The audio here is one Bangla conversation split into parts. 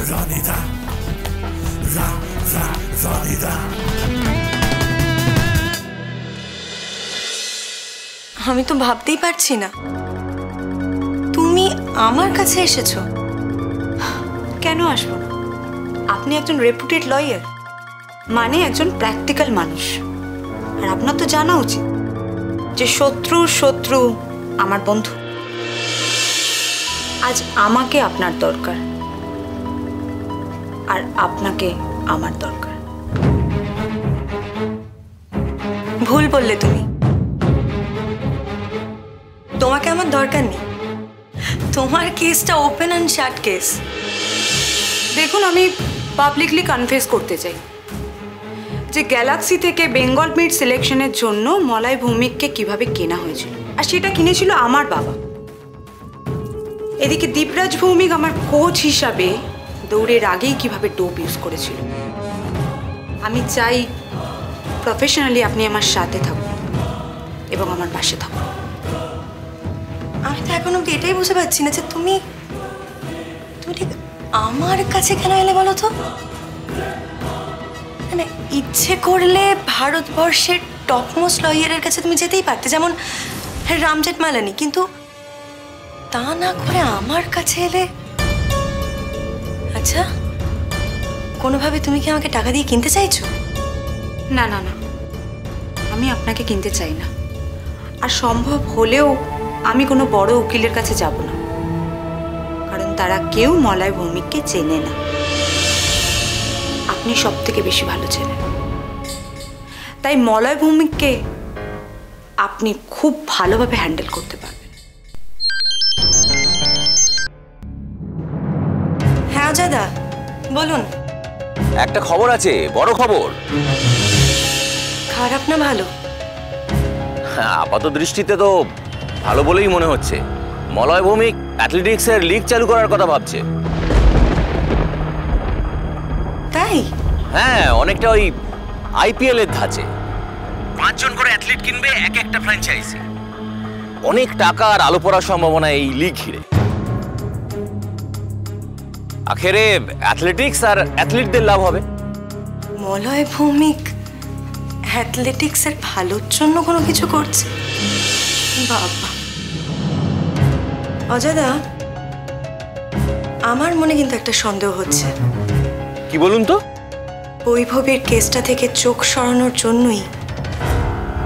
রনিদা, রনিদা। আমি তো ভাবতেই পারছি না তুমি আমার কাছে এসেছো। কেন আসবো না? আপনি একজন রেপুটেড লয়ার, মানে একজন প্র্যাকটিক্যাল মানুষ। আর আপনার তো জানা উচিত যে শত্রু আমার বন্ধু। আজ আমাকে আপনার দরকার, আর আপনাকে আমার দরকার। ভুল বললে তুমি। তোমাকে আমার দরকার নেই। তোমার কেসটা ওপেন অ্যান্ড শাট কেস। দেখুন, আমি পাবলিকলি কনফেস করতে চাই যে গ্যালাক্সি থেকে বেঙ্গল মিট সিলেকশনের জন্য মলয় ভৌমিককে কিভাবে কেনা হয়েছিল, আর সেটা কিনেছিল আমার বাবা। এদিকে দীপরাজ ভৌমিক আমার কোচ হিসাবে দৌড়ের আগেই কিভাবে ডোপ ইউজ করেছিল। আমি চাই প্রফেশনালি আপনি আমার সাথে থাকুন এবং আমার পাশে থাকুন। আমি তো এখন অব্দি এটাই বুঝতে পারছি না যে তুমি ঠিক আমার কাছে কেন এলে বলো তো? মানে ইচ্ছে করলে ভারতবর্ষের টপমোস্ট লয়ারের কাছে তুমি যেতেই পারতে, যেমন রাম জেঠমালানি, কিন্তু তা না করে আমার কাছে এলে। আচ্ছা, কোনোভাবে তুমি কি আমাকে টাকা দিয়ে কিনতে চাইছো? না না না, আমি আপনাকে কিনতে চাই না। আর সম্ভব হলেও আমি কোনো বড় উকিলের কাছে যাব না, কারণ তারা কেউ মলয় ভৌমিককে চেনে না। আপনি সব থেকে বেশি ভালো চেনেন, তাই মলয় ভৌমিককে আপনি খুব ভালোভাবে হ্যান্ডেল করতে পারবেন। হ্যাঁ অজয়দা, বলুন। একটা খবর আছে, বড় খবর। খারাপ না ভালো? আপাত দৃষ্টিতে তো ভালো বলেই মনে হচ্ছে। মলয় ভৌমিক অ্যাথলেটিক্সের লিগ চালু করার কথা ভাবছে। তাই? হ্যাঁ, অনেকটা ওই আইপিএল এর ধাঁচে। 5 জন করে অ্যাথলিট কিনবে এক একটা ফ্র্যাঞ্চাইজি। অনেক টাকা আর আলো পড়ার সম্ভাবনা এই লিগ ঘিরে। আখেরে অ্যাথলেটিক্স আর অ্যাথলিটদের লাভ হবে। মলয় ভৌমিক অ্যাথলেটিক্সের ভালোর জন্য কোনো কিছু করছে? বাবা। অজয়দা, আমার মনে কিন্তু একটা সন্দেহ হচ্ছে। কি বলুন তো? বৈভবের কেসটা থেকে চোখ সরানোর জন্যই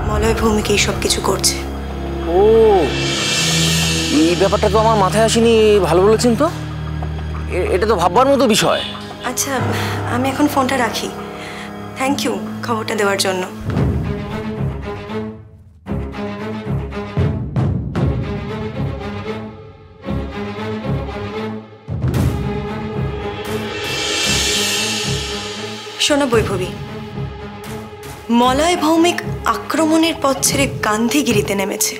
মলয় ভৌমিক এই সব কিছু করছে। ও, এই ব্যাপারটা তো আমার মাথায় আসেনি। ভালো বলেছেন তো, এটা তো ভাববার মতো বিষয়। আচ্ছা, আমি এখন ফোনটা রাখি। থ্যাংক ইউ খবরটা দেওয়ার জন্য। শোনো বৈভবী, মলয় ভৌমিক আক্রমণের পথ ছেড়ে গান্ধীগিরিতে নেমেছে।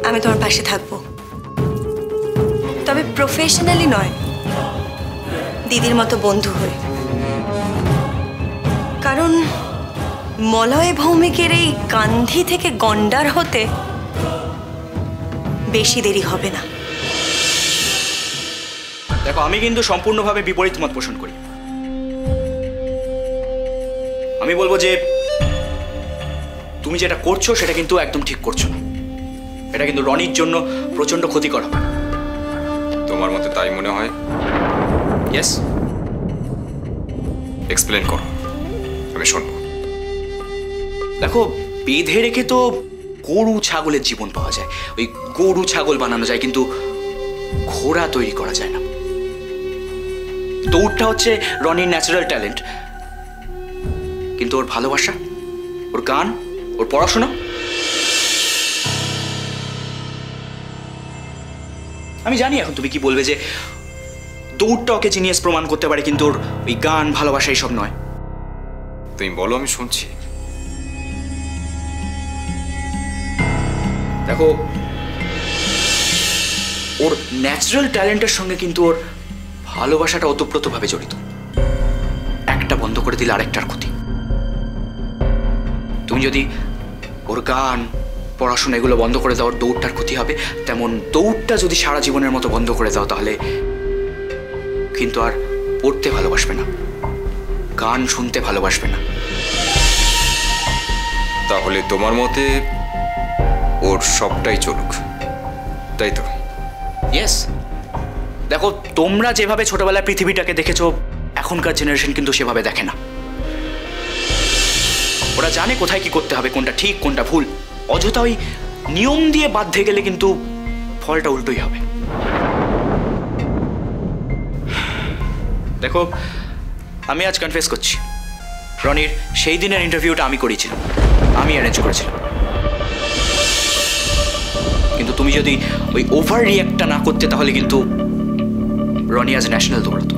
আমি তোমার পাশে থাকবো, তবে প্রফেশনালি নয়, দিদির মতো বন্ধু হয়ে। কারণ মলয় ভৌমিকের এই গান্ধী থেকে গন্ডার হতে বেশি দেরি হবে না। দেখো, আমি কিন্তু সম্পূর্ণভাবে বিপরীত মত পোষণ করি। আমি বলবো যে তুমি যেটা করছো সেটা কিন্তু একদম ঠিক করছো না। এটা কিন্তু রনির জন্য প্রচন্ড ক্ষতিকর হবে। তোমার মতে তাই মনে হয়? ইয়েস। এক্সপ্লেন করো, আমি শুনবো। দেখো, বেঁধে রেখে তো গরু ছাগলের জীবন পাওয়া যায়, ওই গরু ছাগল বানানো যায়, কিন্তু ঘোড়া তৈরি করা যায় না। দৌড়টা হচ্ছে রনির ন্যাচারাল ট্যালেন্ট, কিন্তু ওর ভালোবাসা, ওর গান, ওর পড়াশোনা, আমি জানি এখন তুমি কি বলবে যে দৌড়টা ওকে জিনিয়াস প্রমাণ করতে পারে, কিন্তু ওর ওই গান, ভালোবাসা এইসব নয়। তুমি বলো, আমি শুনছি। দেখো, ওর ন্যাচারাল ট্যালেন্টের সঙ্গে কিন্তু ওর ভালোবাসাটা ওতপ্রোতভাবে জড়িত। একটা বন্ধ করে দিলে আরেকটার ক্ষতি। তুমি যদি ওর গান, পড়াশোনা এগুলো বন্ধ করে দেওয়ার দৌড়টার ক্ষতি হবে, তেমন দৌড়টা যদি সারা জীবনের মতো বন্ধ করে দাও তাহলে কিন্তু আর পড়তে ভালোবাসবে না, গান শুনতে ভালোবাসবে না। তাহলে তোমার মতে ওর সবটাই চলুক, তাই তো? ইয়েস। দেখো, তোমরা যেভাবে ছোটবেলায় পৃথিবীটাকে দেখেছো, এখনকার জেনারেশন কিন্তু সেভাবে দেখে না। ওরা জানে কোথায় কি করতে হবে, কোনটা ঠিক কোনটা ভুল। অযথা ওই নিয়ম দিয়ে বাঁধতে গেলে কিন্তু ফলটা উল্টোই হবে। দেখো, আমি আজ কনফেস করছি, রনির সেই দিনের ইন্টারভিউটা আমি করেছিলাম, আমি অ্যারেঞ্জ করেছিলাম। কিন্তু তুমি যদি ওই ওভার রিঅ্যাক্টটা না করতে তাহলে কিন্তু রনি আজ ন্যাশনাল দৌড়াতো।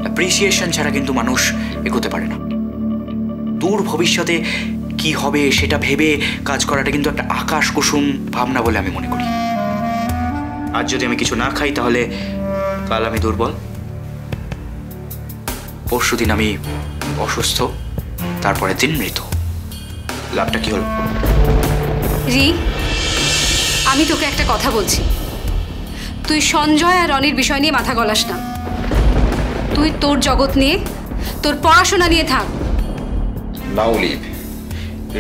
অ্যাপ্রিসিয়েশন ছাড়া কিন্তু মানুষ এগোতে পারে না। দূর ভবিষ্যতে কি হবে সেটা ভেবে কাজ করাটা কিন্তু একটা আকাশ কুসুম ভাবনা বলে আমি মনে করি। আজ যদি আমি কিছু না খাই তাহলে কাল আমি দুর্বল, পরশুদিন আমি অসুস্থ, তারপরে দিন মৃত। লাভটা কি হল? রি, আমি তোকে একটা কথা বলছি, তুই সঞ্জয় আর রনির বিষয় নিয়ে মাথা গলাস না। তুই তোর জগৎ নিয়ে, তোর পড়াশোনা নিয়ে থাক। নাও লিভ,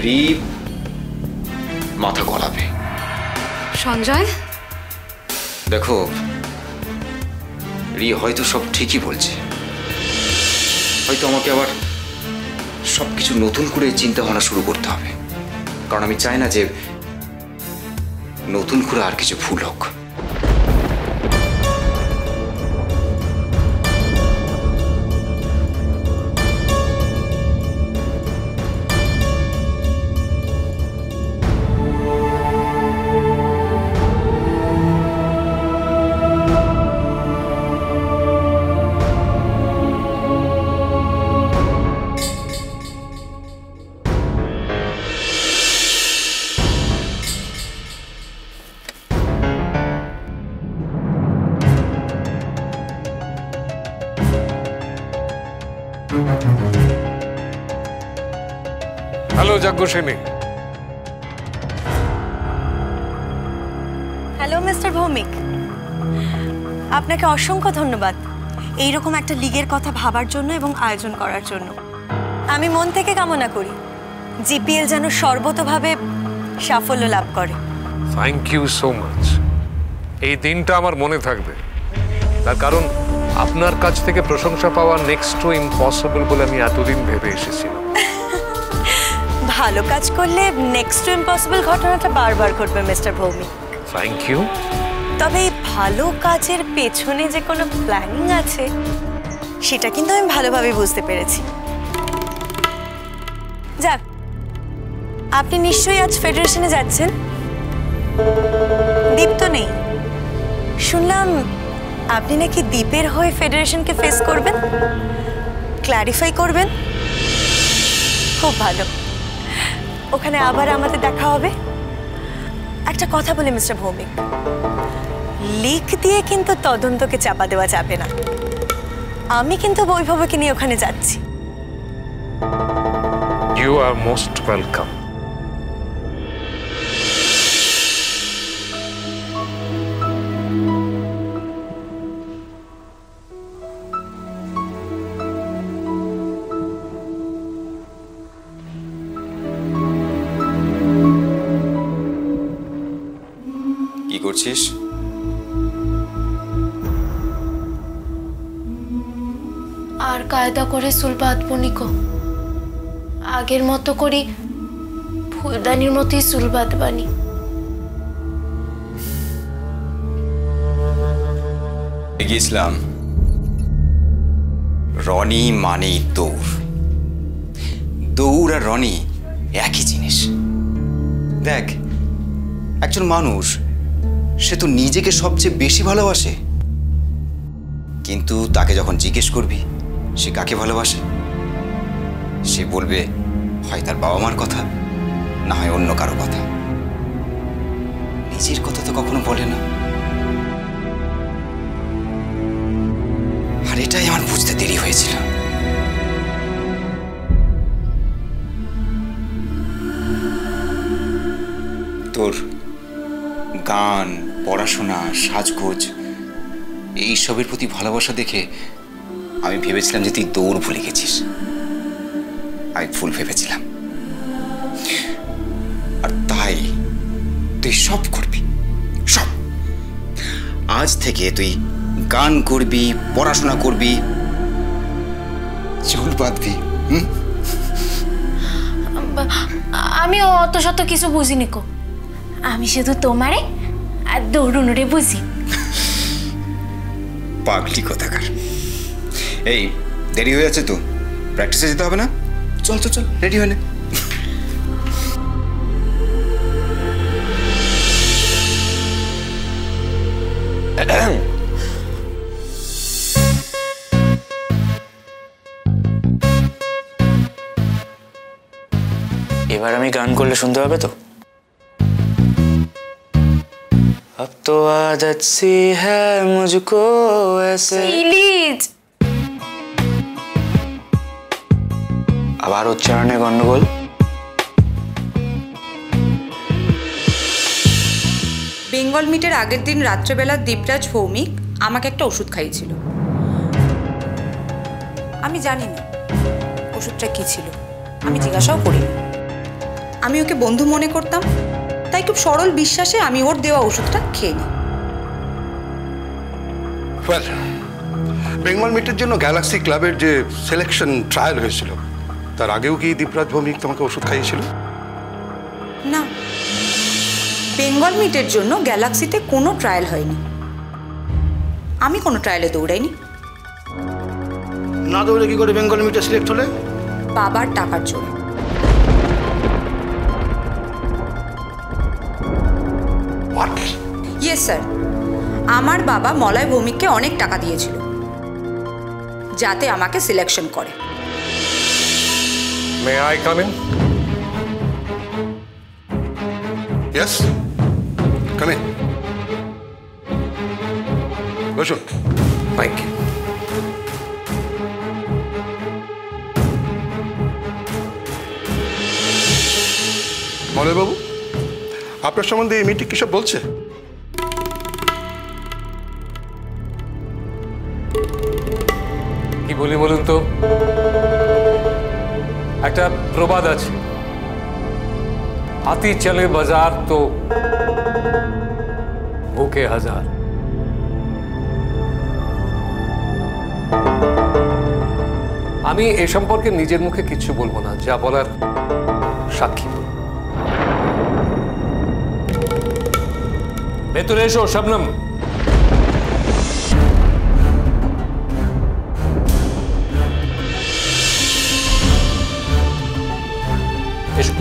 রিপ মাথা গলাবে। সঞ্জয়, দেখো, রি হয়তো সব ঠিকই বলছে, হয়তো আমাকে আবার সবকিছু নতুন করে চিন্তা ভাবনা শুরু করতে হবে, কারণ আমি চাই না যে নতুন করে আর কিছু ভুল হোক। হ্যালো যজ্ঞসেনী। হ্যালো মিস্টার ভৌমিক, আপনাকে অসংখ্য ধন্যবাদ এইরকম একটা লিগের কথা ভাবার জন্য এবং আয়োজন করার জন্য। আমি মন থেকে কামনা করি জিপিএল যেন সর্বতোভাবে সাফল্য লাভ করে। Thank you so much. এই দিনটা আমার মনে থাকবে, তার কারণ আপনার কাছ থেকে প্রশংসা পাওয়া নেক্সট টু ইম্পসিবল বলে আমি এতদিন ভেবে এসেছিলাম। ভালো কাজ করলে নেক্সট টু ইম্পসিবল ঘটনাটা বারবার ঘটবে মিস্টার ভৌমিক। Thank you. তবে এই ভালো কাজের পেছনে যে কোনো প্ল্যানিং আছে সেটা কিন্তু আমি ভালোভাবে বুঝতে পেরেছি। যাক, আপনি নিশ্চয়ই আজ ফেডারেশনে যাচ্ছেন। দীপ তো নেই, শুনলাম আপনি নাকি দীপের হয়ে ফেডারেশনকে ফেস করবেন, ক্ল্যারিফাই করবেন। খুব ভালো, ওখানে আবার আমাদের দেখা হবে। একটা কথা বলি মিস্টার ভৌমিক, লিক দিয়ে কিন্তু তদন্তকে চাপা দেওয়া যাবে না। আমি কিন্তু বৈভবকে নিয়ে ওখানে যাচ্ছি। You are most welcome. কি করছিস? আর কায়দা করে চুল বাঁধবো নিকো, আগের মতো করি ফুলদানির মতোই চুল বাঁধবানি। গিয়েছিলাম, রনি মানেই দৌড়। দৌড় আর রনি একই জিনিস। দেখ, একজন মানুষ সে তো নিজেকে সবচেয়ে বেশি ভালোবাসে, কিন্তু তাকে যখন জিজ্ঞেস করবি সে কাকে ভালোবাসে, সে বলবে হয় তার বাবা মার কথা, না হয় অন্য কারো কথা। নিজের কথা তো কখনো বলে না, আর এটাই আমার বুঝতে দেরি হয়েছিল। তোর গান, পড়াশোনা, সাজগোজ এইসবের প্রতি ভালোবাসা দেখে আমি ভেবেছিলাম যে তুই দৌড় ভুলে গেছিস। আমি ভুল ভেবেছিলাম, আর তাই তুই সব করবি, সব। আজ থেকে তুই গান করবি, পড়াশোনা করবি, চুল বাঁধবি। আমি অত শত কিছু বুঝিনি কো, আমি শুধু তোমারে আর দৌড়ুনুরে বুঝি। পাগলি কোথাকার। এই দেরি হয়ে যাচ্ছে তো, প্র্যাকটিসে যেতে হবে না? চল চল চল, রেডি হয়ে নে। এবার আমি গান করলে শুনতে হবে তো? अब तो आदत सी है मुझको ऐसे। প্লিজ। আবার উচ্চারণে গন্ডগোল। বেঙ্গল মিটের আগের দিন রাত্রেবেলা দীপরাজ ভৌমিক আমাকে একটা ওষুধ খাইয়েছিল। আমি জানি না ওষুধটা কি ছিল, আমি জিজ্ঞাসাও করিনি। আমি ওকে বন্ধু মনে করতাম, তাই খুব সরল বিশ্বাসে আমি ওর দেওয়া ওষুধটা খেয়ে নিই। বেঙ্গল মিটের জন্য গ্যালাক্সি ক্লাবের যে সিলেকশন ট্রায়াল হয়েছিল, তার আগেও কি দীপরাজ ভৌমিক তোমাকে ওষুধ খাইয়েছিল? না, বেঙ্গল মিটের জন্য গ্যালাক্সিতে কোনো ট্রায়াল হয়নি। আমি কোনো ট্রায়ালে দৌড়াইনি। না দৌড়ে কি করে বেঙ্গল মিটে সিলেক্ট হলে? বাবার টাকার জন্য। ইয়েস স্যার, আমার বাবা মলয় ভৌমিককে অনেক টাকা দিয়েছিল যাতে আমাকে সিলেকশন করে। May I come in? Yes, come in. বসুন। Thank you. মলয়বাবু, আপনার সম্বন্ধে এই মিটিং কিসব বলছে? কি বলি বলুন তো? একটা প্রবাদ আছে, হাতি চলে বাজার তো ভুকে হাজার। আমি এ সম্পর্কে নিজের মুখে কিছু বলবো না, যা বলার সাক্ষী। ভেতরে এসো শবনম। এসো।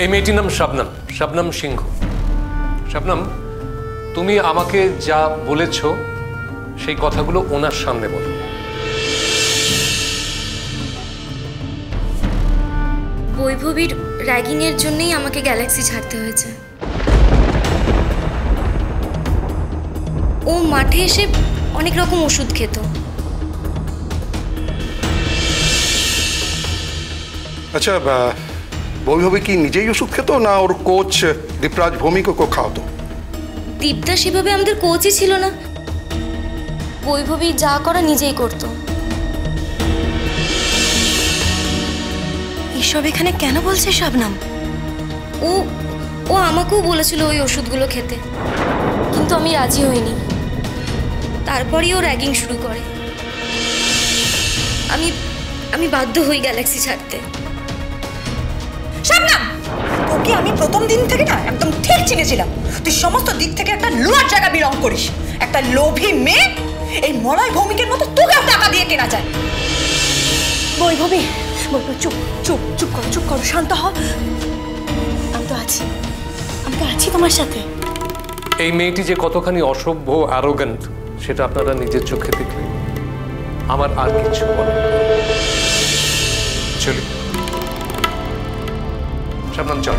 এই মেয়েটির নাম শবনম, শবনম সিংহ। শবনম, তুমি আমাকে যা বলেছ সেই কথাগুলো ওনার সামনে বলো। বৈভবীর র্যাগিংয়ের জন্যই আমাকে গ্যালাক্সি ছাড়তে হয়েছে। ও মাঠে এসে অনেক রকম ওষুধ খেত। আচ্ছা, বৈভবী কি নিজেই ওষুধ খেত, না ওর কোচ দীপরাজ ভৌমিক ওকে খাওয়াতো? দীপদা সেভাবে আমাদের কোচই ছিল না, বৈভবী যা করা নিজেই করতো। এসব এখানে কেন বলছে শবনম? ও ও আমাকেও বলেছিল ওই ওষুধগুলো খেতে, কিন্তু আমি রাজি হইনি। তারপরেই ও র্যাগিং শুরু করে। আমি বাধ্য হই গ্যালাক্সি ছাড়তে। শবনম, তোকে আমি প্রথম দিন থেকে না একদম ঠিক চিনেছিলাম। তুই সমস্ত দিক থেকে একটা লোয়ার জায়গা বিলং করিস, একটা লোভী মেয়ে। এই মলয় ভৌমিকের মতো তোকেও টাকা দিয়ে কেনা যায়। বৈভবী, চুপ চুপ চুপ করো, চুপ করো, শান্ত হও। আমি তো আছি, আমি তো আছি তোমার সাথে। এই মেয়েটি যে কতখানি অসভ্য, অ্যারোগ্যান্ট, সেটা আপনারা নিজের চোখে দেখলেন। আমার আর কিছু বলার নেই। চলি শবনম, চল।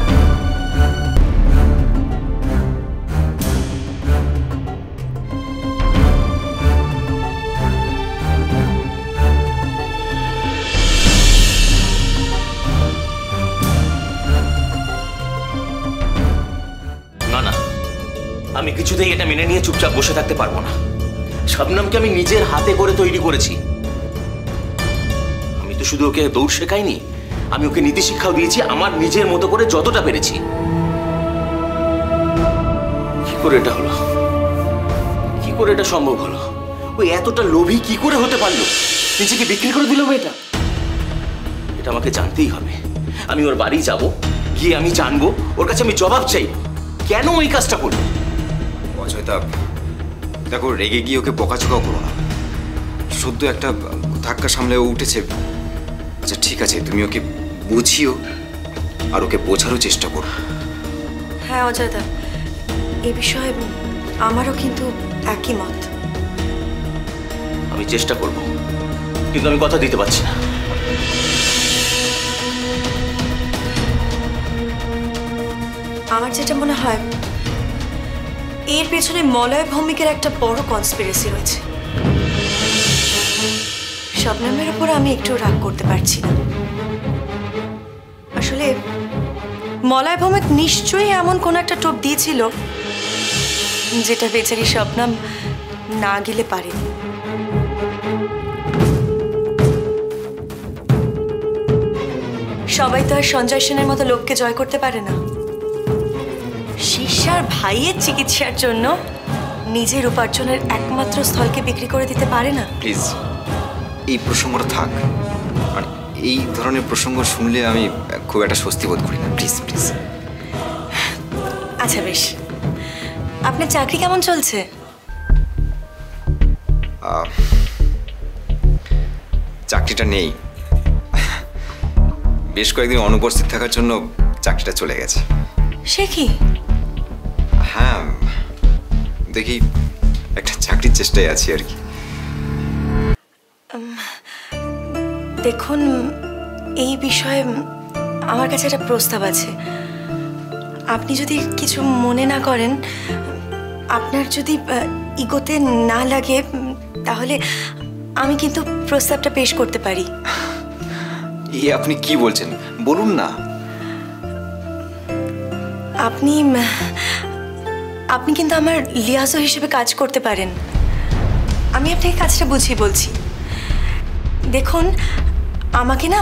না না, আমি কিছুতেই এটা মেনে নিয়ে চুপচাপ বসে থাকতে পারবো না। শবনমকে আমি নিজের হাতে করে তৈরি করেছি। আমি তো শুধু ওকে দৌড় শেখাইনি, আমি ওকে নীতি শিক্ষাও দিয়েছি আমার নিজের মতো করে যতটা পেরেছি। কি করে এটা হলো? কি করে এটা সম্ভব হলো? ওই এতটা লোভী কি করে হতে পারলো? নিজেকে বিক্রি করে দিল মেয়েটা। এটা আমাকে জানতেই হবে। আমি ওর বাড়ি যাব, গিয়ে আমি জানবো, ওর কাছে আমি জবাব চাই কেন ওই কাজটা করলো। অজয়দা দেখো, রেগে গিয়ে ওকে বকাচোকাও করো না। শুদ্ধ একটা ধাক্কা সামলে ও উঠেছে। আচ্ছা ঠিক আছে, তুমি ওকে বুঝিও আর ওকে বোঝারও চেষ্টা করো। হ্যাঁ অজয়দা, এ বিষয়ে আমারও কিন্তু একই মত। আমি চেষ্টা করব, কিন্তু আমি কথা দিতে পারছি না। আমার যেটা মনে হয় এর পেছনে মলয় ভৌমিকের একটা বড় কনস্পিরেসি রয়েছে। শবনমের উপর আমি একটু রাগ করতে পারছি না। আসলে মলয় ভৌমিক নিশ্চয়ই এমন কোন একটা টোপ দিয়েছিল যেটা বেচারি শবনম না গেলে পারেনি। সবাই তো আর সঞ্জয় সেনের মতো লোককে জয় করতে পারে না। শিষ্যার ভাইয়ের চিকিৎসার জন্য নিজের উপার্জনের একমাত্র স্থলকে বিক্রি করে দিতে পারে না। প্লিজ এই প্রসঙ্গটা থাক। আর এই ধরনের প্রসঙ্গ শুনলে আমি খুব একটা স্বস্তি বোধ করি না। Please please. আচ্ছা বেশ, আপনার চাকরি কেমন চলছে? চাকরিটা নেই। বেশ কয়েকদিন অনুপস্থিত থাকার জন্য চাকরিটা চলে গেছে। সে কি? হ্যাঁ, দেখি একটা চাকরির চেষ্টায় আছি আর কি। দেখুন, এই বিষয়ে আমার কাছে একটা প্রস্তাব আছে। আপনি যদি কিছু মনে না করেন, আপনার যদি ইগোতে না লাগে, তাহলে আমি কিন্তু প্রস্তাবটা পেশ করতে পারি। আপনি কি বলছেন বলুন না। আপনি কিন্তু আমার লিয়াজো হিসেবে কাজ করতে পারেন। আমি আপনাকে কাজটা বুঝিয়ে বলছি। দেখুন, আমাকে না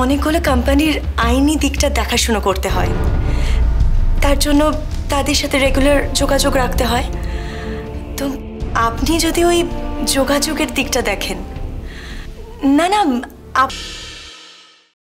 অনেকগুলো কোম্পানির আইনি দিকটা দেখাশুনো করতে হয়। তার জন্য তাদের সাথে রেগুলার যোগাযোগ রাখতে হয়। তো আপনি যদি ওই যোগাযোগের দিকটা দেখেন। না না,